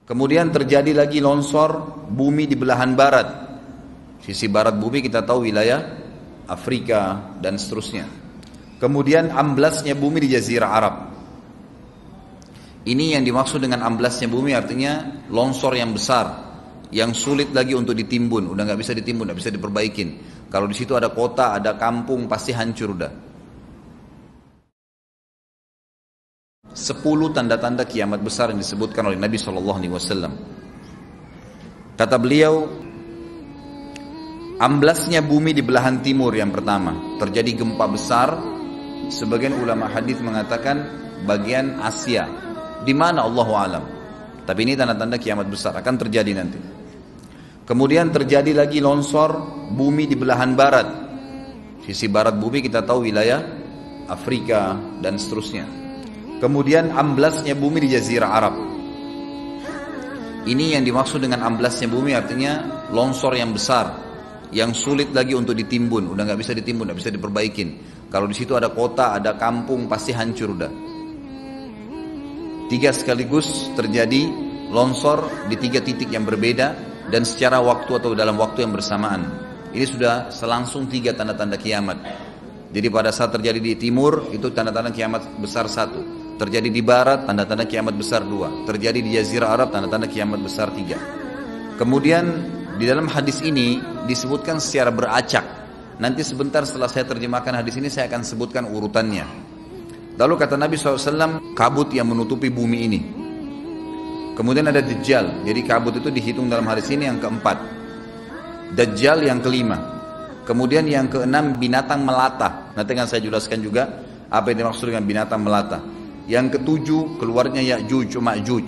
Kemudian terjadi lagi longsor bumi di belahan barat. Sisi barat bumi kita tahu wilayah Afrika dan seterusnya. Kemudian amblasnya bumi di Jazirah Arab. Ini yang dimaksud dengan amblasnya bumi, artinya longsor yang besar, yang sulit lagi untuk ditimbun, udah nggak bisa ditimbun, nggak bisa diperbaikin. Kalau di situ ada kota, ada kampung, pasti hancur udah. 10 tanda-tanda kiamat besar yang disebutkan oleh Nabi SAW. Kata beliau, amblasnya bumi di belahan timur yang pertama, terjadi gempa besar. Sebagian ulama hadis mengatakan bagian Asia, di mana Allahu alam. Tapi ini tanda-tanda kiamat besar akan terjadi nanti. Kemudian terjadi lagi longsor bumi di belahan barat. Sisi barat bumi kita tahu wilayah Afrika dan seterusnya. Kemudian amblasnya bumi di Jazirah Arab. Ini yang dimaksud dengan amblasnya bumi, artinya longsor yang besar, yang sulit lagi untuk ditimbun, udah nggak bisa ditimbun, nggak bisa diperbaikin. Kalau di situ ada kota, ada kampung, pasti hancur udah. 3 sekaligus terjadi longsor di 3 titik yang berbeda dan secara waktu atau dalam waktu yang bersamaan. Ini sudah selangsung 3 tanda-tanda kiamat. Jadi pada saat terjadi di timur itu tanda-tanda kiamat besar 1. Terjadi di barat, tanda-tanda kiamat besar 2. Terjadi di Jazirah Arab, tanda-tanda kiamat besar 3. Kemudian di dalam hadis ini disebutkan secara beracak. Nanti sebentar setelah saya terjemahkan hadis ini, saya akan sebutkan urutannya. Lalu kata Nabi SAW, kabut yang menutupi bumi ini. Kemudian ada Dajjal. Jadi kabut itu dihitung dalam hadis ini yang keempat. Dajjal yang kelima. Kemudian yang keenam binatang melata. Nanti akan saya jelaskan juga apa yang dimaksud dengan binatang melata. Yang ketujuh keluarnya Ya'juj Ma'juj.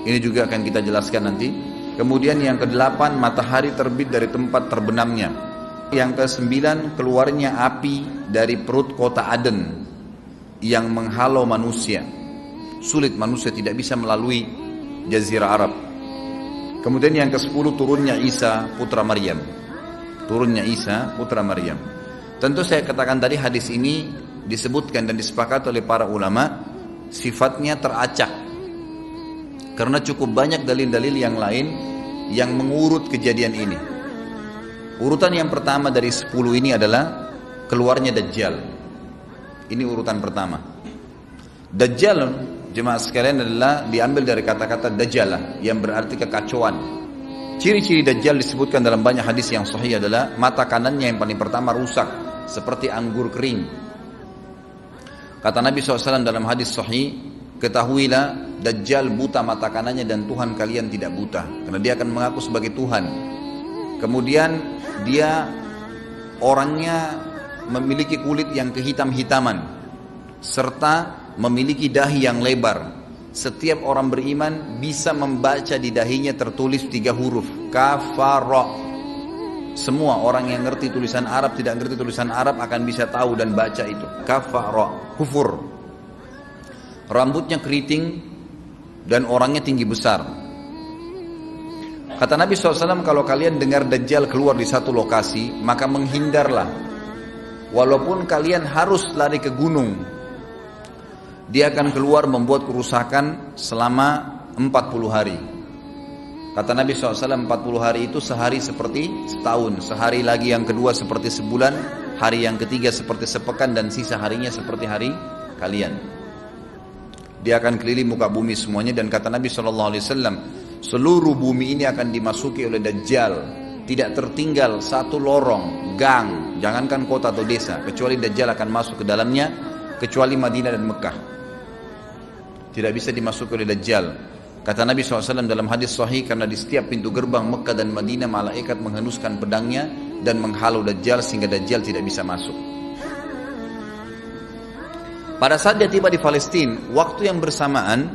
Ini juga akan kita jelaskan nanti. Kemudian yang kedelapan matahari terbit dari tempat terbenamnya. Yang kesembilan keluarnya api dari perut kota Aden yang menghalau manusia. Sulit, manusia tidak bisa melalui Jazirah Arab. Kemudian yang ke-10 turunnya Isa putra Maryam. Turunnya Isa putra Maryam. Tentu saya katakan tadi hadis ini disebutkan dan disepakati oleh para ulama sifatnya teracak. Karena cukup banyak dalil-dalil yang lain yang mengurut kejadian ini. Urutan yang pertama dari 10 ini adalah keluarnya Dajjal. Ini urutan pertama. Dajjal, jemaah sekalian, adalah diambil dari kata-kata Dajjal yang berarti kekacauan. Ciri-ciri Dajjal disebutkan dalam banyak hadis yang sahih adalah mata kanannya yang paling pertama rusak seperti anggur kering. Kata Nabi SAW dalam hadis sahih, ketahuilah Dajjal buta mata kanannya dan Tuhan kalian tidak buta, karena dia akan mengaku sebagai Tuhan. Kemudian dia orangnya memiliki kulit yang kehitam-hitaman serta memiliki dahi yang lebar. Setiap orang beriman bisa membaca di dahinya tertulis 3 huruf kafara. Semua orang yang ngerti tulisan Arab, tidak ngerti tulisan Arab akan bisa tahu dan baca itu. Kafara, kufur. Rambutnya keriting dan orangnya tinggi besar. Kata Nabi SAW, kalau kalian dengar Dajjal keluar di satu lokasi, maka menghindarlah. Walaupun kalian harus lari ke gunung, dia akan keluar membuat kerusakan selama 40 hari. Kata Nabi SAW, 40 hari itu sehari seperti setahun, sehari lagi yang kedua seperti sebulan, hari yang ketiga seperti sepekan, dan sisa harinya seperti hari kalian. Dia akan keliling muka bumi semuanya. Dan kata Nabi SAW, seluruh bumi ini akan dimasuki oleh Dajjal. Tidak tertinggal satu lorong, gang, jangankan kota atau desa, kecuali Dajjal akan masuk ke dalamnya, kecuali Madinah dan Mekah. Tidak bisa dimasuki oleh Dajjal. Kata Nabi SAW dalam hadis sahih, karena di setiap pintu gerbang Mekah dan Madinah malaikat menghenuskan pedangnya dan menghalau Dajjal sehingga Dajjal tidak bisa masuk. Pada saat dia tiba di Palestina, waktu yang bersamaan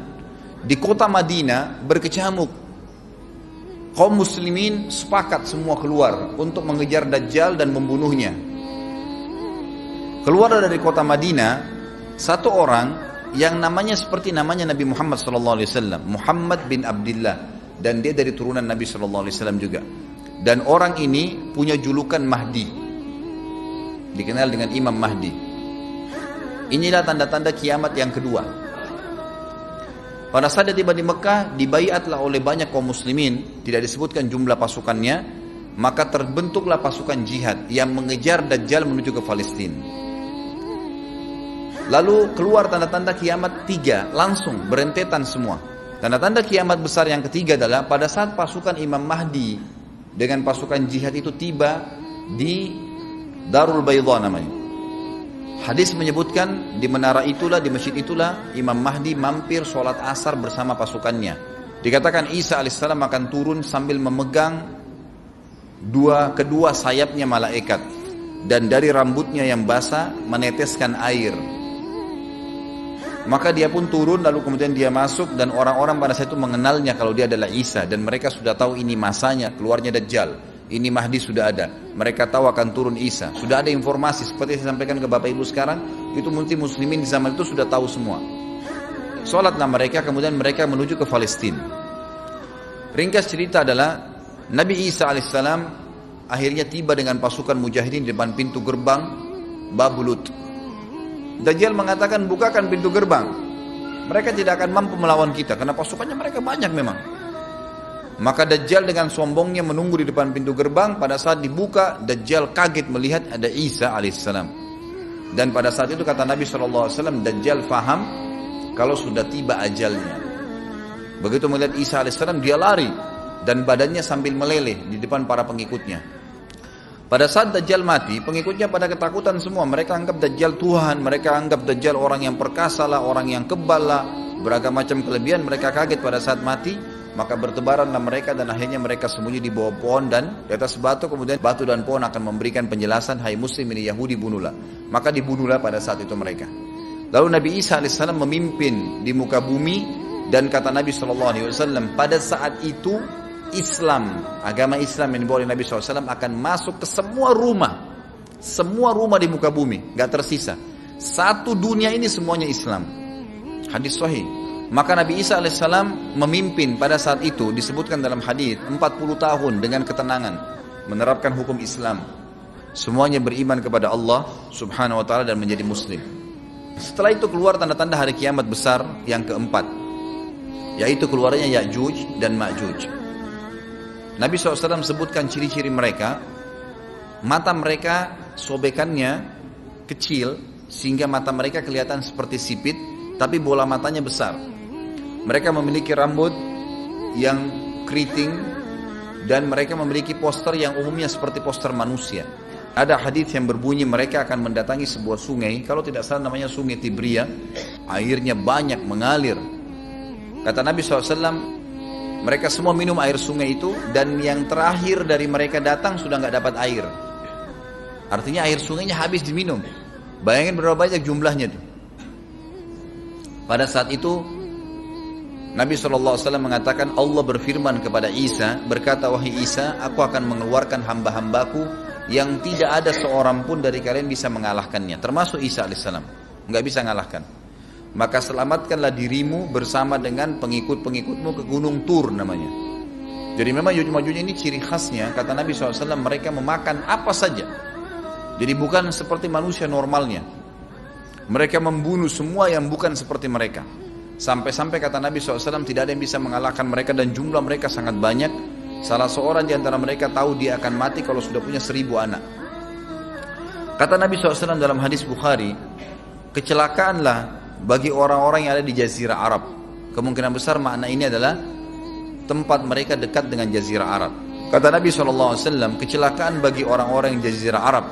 di kota Madinah berkecamuk. Kaum muslimin sepakat semua keluar untuk mengejar Dajjal dan membunuhnya. Keluar dari kota Madinah satu orang yang namanya seperti namanya Nabi Muhammad SAW, Muhammad bin Abdullah, dan dia dari turunan Nabi SAW juga. Dan orang ini punya julukan Mahdi, dikenal dengan Imam Mahdi. Inilah tanda-tanda kiamat yang kedua. Pada saat dia tiba di Mekah, dibaiatlah oleh banyak kaum muslimin, tidak disebutkan jumlah pasukannya, maka terbentuklah pasukan jihad yang mengejar Dajjal menuju ke Palestina. Lalu keluar tanda-tanda kiamat 3, langsung berentetan semua. Tanda-tanda kiamat besar yang ketiga adalah pada saat pasukan Imam Mahdi dengan pasukan jihad itu tiba di Darul Bayda namanya. Hadis menyebutkan di menara itulah, di masjid itulah Imam Mahdi mampir sholat asar bersama pasukannya. Dikatakan Isa alaihissalam akan turun sambil memegang kedua sayapnya malaikat, dan dari rambutnya yang basah meneteskan air. Maka dia pun turun, lalu kemudian dia masuk, dan orang-orang pada saat itu mengenalnya kalau dia adalah Isa, dan mereka sudah tahu ini masanya keluarnya Dajjal. Ini Mahdi sudah ada. Mereka tahu akan turun Isa. Sudah ada informasi seperti saya sampaikan ke Bapak Ibu sekarang. Itu muslimin di zaman itu sudah tahu semua. Sholatlah mereka, kemudian mereka menuju ke Palestina. Ringkas cerita adalah Nabi Isa alaihissalam akhirnya tiba dengan pasukan mujahidin di depan pintu gerbang Babulut. Dajjal mengatakan, bukakan pintu gerbang. Mereka tidak akan mampu melawan kita karena pasukannya mereka banyak memang. Maka Dajjal dengan sombongnya menunggu di depan pintu gerbang. Pada saat dibuka, Dajjal kaget melihat ada Isa alaihissalam. Dan pada saat itu kata Nabi SAW, Dajjal faham kalau sudah tiba ajalnya. Begitu melihat Isa alaihissalam, dia lari dan badannya sambil meleleh di depan para pengikutnya. Pada saat Dajjal mati, pengikutnya pada ketakutan semua. Mereka anggap Dajjal Tuhan, mereka anggap Dajjal orang yang perkasa lah, orang yang kebal lah, beragam macam kelebihan. Mereka kaget pada saat mati. Maka bertebaranlah mereka dan akhirnya mereka sembunyi di bawah pohon dan di atas batu. Kemudian batu dan pohon akan memberikan penjelasan, hai muslim ini Yahudi, bunuhlah. Maka dibunuhlah pada saat itu mereka. Lalu Nabi Isa AS memimpin di muka bumi. Dan kata Nabi SAW, pada saat itu Islam, agama Islam yang dibawa oleh Nabi SAW akan masuk ke semua rumah. Semua rumah di muka bumi, gak tersisa. Satu dunia ini semuanya Islam. Hadis sahih. Maka Nabi Isa alaihissalam memimpin pada saat itu, disebutkan dalam hadis 40 tahun dengan ketenangan menerapkan hukum Islam. Semuanya beriman kepada Allah subhanahu wa ta'ala dan menjadi muslim. Setelah itu keluar tanda-tanda hari kiamat besar yang keempat, yaitu keluarnya Ya'juj dan Ma'juj. Nabi SAW sebutkan ciri-ciri mereka. Mata mereka sobekannya kecil sehingga mata mereka kelihatan seperti sipit, tapi bola matanya besar. Mereka memiliki rambut yang keriting dan mereka memiliki poster yang umumnya seperti poster manusia. Ada hadis yang berbunyi mereka akan mendatangi sebuah sungai, kalau tidak salah namanya sungai Tibria, airnya banyak mengalir. Kata Nabi SAW, mereka semua minum air sungai itu, dan yang terakhir dari mereka datang sudah nggak dapat air. Artinya air sungainya habis diminum. Bayangin berapa banyak jumlahnya tuh. Pada saat itu Nabi SAW mengatakan, Allah berfirman kepada Isa, berkata, wahai Isa, aku akan mengeluarkan hamba-hambaku yang tidak ada seorang pun dari kalian bisa mengalahkannya, termasuk Isa alaihissalam, nggak bisa mengalahkan. Maka selamatkanlah dirimu bersama dengan pengikut-pengikutmu ke Gunung Tur namanya. Jadi memang Ya'juj ini ciri khasnya, kata Nabi SAW, mereka memakan apa saja. Jadi bukan seperti manusia normalnya. Mereka membunuh semua yang bukan seperti mereka. Sampai-sampai kata Nabi SAW tidak ada yang bisa mengalahkan mereka dan jumlah mereka sangat banyak. Salah seorang di antara mereka tahu dia akan mati kalau sudah punya 1000 anak. Kata Nabi SAW dalam hadis Bukhari, kecelakaanlah bagi orang-orang yang ada di Jazirah Arab. Kemungkinan besar makna ini adalah tempat mereka dekat dengan Jazirah Arab. Kata Nabi SAW, kecelakaan bagi orang-orang yang Jazirah Arab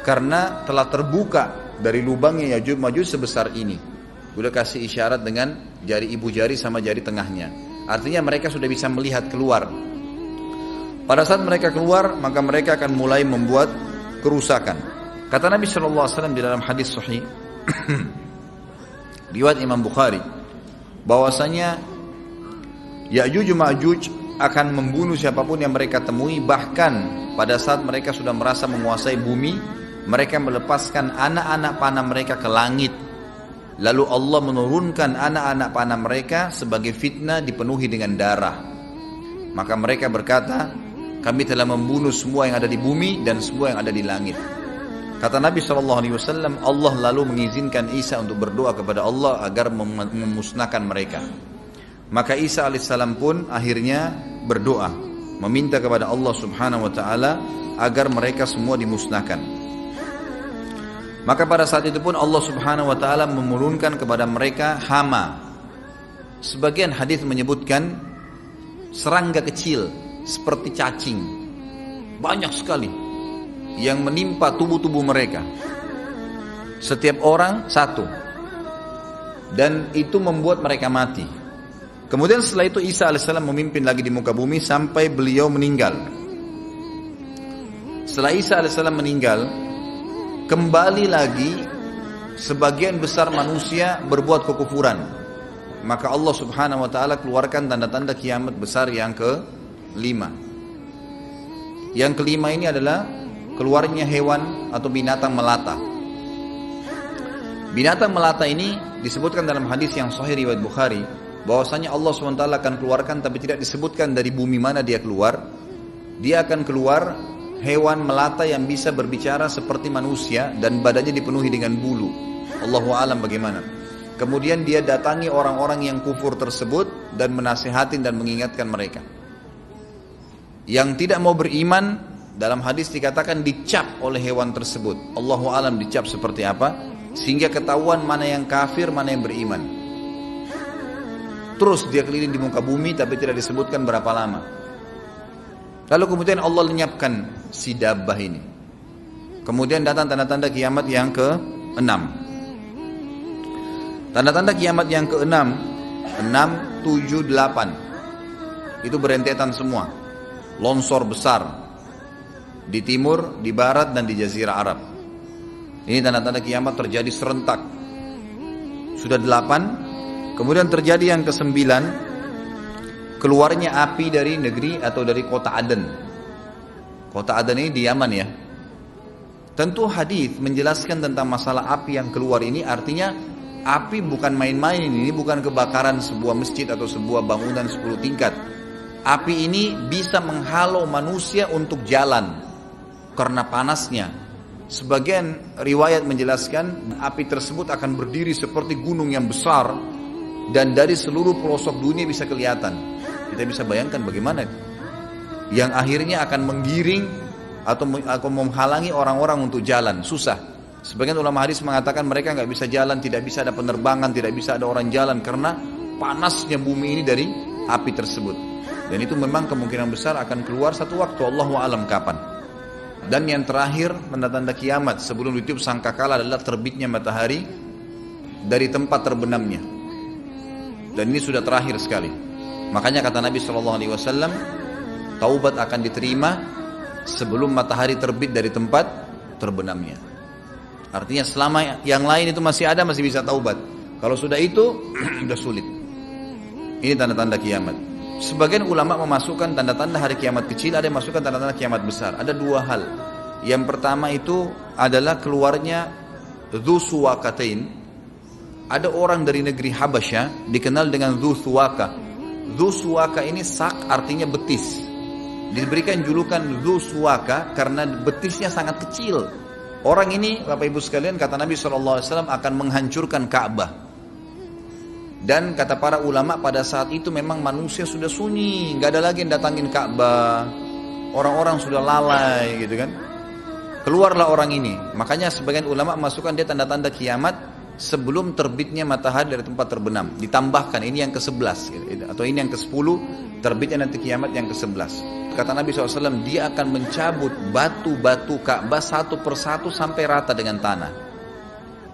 karena telah terbuka dari lubangnya Ya'juj Ma'juj sebesar ini. Udah kasih isyarat dengan jari ibu jari sama jari tengahnya. Artinya mereka sudah bisa melihat keluar. Pada saat mereka keluar, maka mereka akan mulai membuat kerusakan. Kata Nabi SAW di dalam hadis sahih riwayat Imam Bukhari, bahwasanya Ya'juj Ma'juj akan membunuh siapapun yang mereka temui. Bahkan pada saat mereka sudah merasa menguasai bumi, mereka melepaskan anak-anak panah mereka ke langit. Lalu Allah menurunkan anak-anak panah mereka sebagai fitnah dipenuhi dengan darah. Maka mereka berkata, kami telah membunuh semua yang ada di bumi dan semua yang ada di langit. Kata Nabi SAW, Allah lalu mengizinkan Isa untuk berdoa kepada Allah agar memusnahkan mereka. Maka Isa alaihissalam pun akhirnya berdoa, meminta kepada Allah subhanahu wa ta'ala agar mereka semua dimusnahkan. Maka pada saat itu pun Allah subhanahu wa ta'ala menurunkan kepada mereka hama. Sebagian hadis menyebutkan serangga kecil seperti cacing, banyak sekali yang menimpa tubuh-tubuh mereka. Setiap orang satu. Dan itu membuat mereka mati. Kemudian setelah itu Isa alaihissalam memimpin lagi di muka bumi sampai beliau meninggal. Setelah Isa alaihissalam meninggal, kembali lagi sebagian besar manusia berbuat kekufuran. Maka Allah subhanahu wa ta'ala keluarkan tanda-tanda kiamat besar yang kelima. Yang kelima ini adalah keluarnya hewan atau binatang melata. Binatang melata ini disebutkan dalam hadis yang sahih riwayat Bukhari, bahwasanya Allah SWT akan keluarkan, tapi tidak disebutkan dari bumi mana dia keluar. Dia akan keluar hewan melata yang bisa berbicara seperti manusia dan badannya dipenuhi dengan bulu. Allahu a'lam bagaimana. Kemudian dia datangi orang-orang yang kufur tersebut dan menasihatin dan mengingatkan mereka. Yang tidak mau beriman, dalam hadis dikatakan dicap oleh hewan tersebut. Allahu a'lam dicap seperti apa, sehingga ketahuan mana yang kafir, mana yang beriman. Terus dia keliling di muka bumi, tapi tidak disebutkan berapa lama. Lalu kemudian Allah lenyapkan si dabbah ini. Kemudian datang tanda-tanda kiamat yang ke-6. Tanda-tanda kiamat yang ke-6, 6, 7, 8. Itu berentetan semua. Longsor besar di timur, di barat, dan di jazirah Arab. Ini tanda-tanda kiamat terjadi serentak. Sudah 8. Kemudian terjadi yang ke-9, keluarnya api dari negeri atau dari kota Aden. Kota Aden ini di Yaman ya. Tentu hadis menjelaskan tentang masalah api yang keluar ini, artinya api bukan main-main, ini bukan kebakaran sebuah masjid atau sebuah bangunan 10 tingkat. Api ini bisa menghalau manusia untuk jalan karena panasnya. Sebagian riwayat menjelaskan api tersebut akan berdiri seperti gunung yang besar dan dari seluruh pelosok dunia bisa kelihatan. Kita bisa bayangkan bagaimana, yang akhirnya akan menggiring atau menghalangi orang-orang untuk jalan, susah. Sebagian ulama hadis mengatakan mereka nggak bisa jalan, tidak bisa ada penerbangan, tidak bisa ada orang jalan karena panasnya bumi ini dari api tersebut. Dan itu memang kemungkinan besar akan keluar satu waktu, Allahu a'lam kapan. Dan yang terakhir, tanda-tanda kiamat sebelum ditiup sangkakala adalah terbitnya matahari dari tempat terbenamnya. Dan ini sudah terakhir sekali. Makanya kata Nabi SAW, taubat akan diterima sebelum matahari terbit dari tempat terbenamnya. Artinya selama yang lain itu masih ada, masih bisa taubat. Kalau sudah itu, sudah sulit. Ini tanda-tanda kiamat. Sebagian ulama memasukkan tanda-tanda hari kiamat kecil, ada yang masukkan tanda-tanda kiamat besar. Ada dua hal. Yang pertama itu adalah keluarnya Dzu Suwakatain. Ada orang dari negeri Habasyah dikenal dengan Dzu Suwaka. Dzu Suwaka ini sak artinya betis. Diberikan julukan Dzu Suwaka karena betisnya sangat kecil. Orang ini, Bapak Ibu sekalian, kata Nabi SAW akan menghancurkan Ka'bah. Dan kata para ulama pada saat itu memang manusia sudah sunyi, nggak ada lagi yang datangin Ka'bah. Orang-orang sudah lalai gitu kan. Keluarlah orang ini. Makanya sebagian ulama masukkan dia tanda-tanda kiamat sebelum terbitnya matahari dari tempat terbenam. Ditambahkan ini yang ke-11 gitu. Atau ini yang ke-10, terbitnya nanti kiamat yang ke-11. Kata Nabi SAW, dia akan mencabut batu-batu Ka'bah satu persatu sampai rata dengan tanah.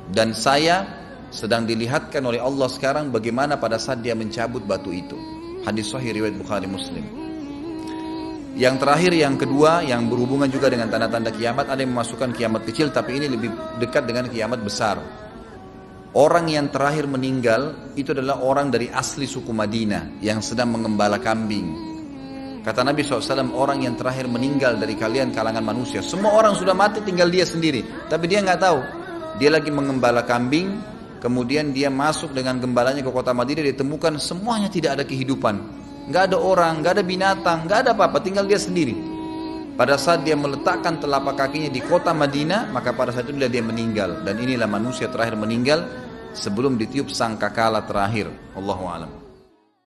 Dan saya sedang dilihatkan oleh Allah sekarang bagaimana pada saat dia mencabut batu itu. Hadis sahih riwayat Bukhari Muslim. Yang terakhir, yang kedua, yang berhubungan juga dengan tanda-tanda kiamat, ada yang memasukkan kiamat kecil, tapi ini lebih dekat dengan kiamat besar. Orang yang terakhir meninggal itu adalah orang dari asli suku Madinah yang sedang mengembala kambing. Kata Nabi SAW, orang yang terakhir meninggal dari kalian kalangan manusia. Semua orang sudah mati, tinggal dia sendiri, tapi dia nggak tahu. Dia lagi mengembala kambing. Kemudian dia masuk dengan gembalanya ke kota Madinah, ditemukan semuanya tidak ada kehidupan. Nggak ada orang, nggak ada binatang, nggak ada apa-apa, tinggal dia sendiri. Pada saat dia meletakkan telapak kakinya di kota Madinah, maka pada saat itu dia meninggal. Dan inilah manusia terakhir meninggal sebelum ditiup sangkakala terakhir. Allahu a'lam.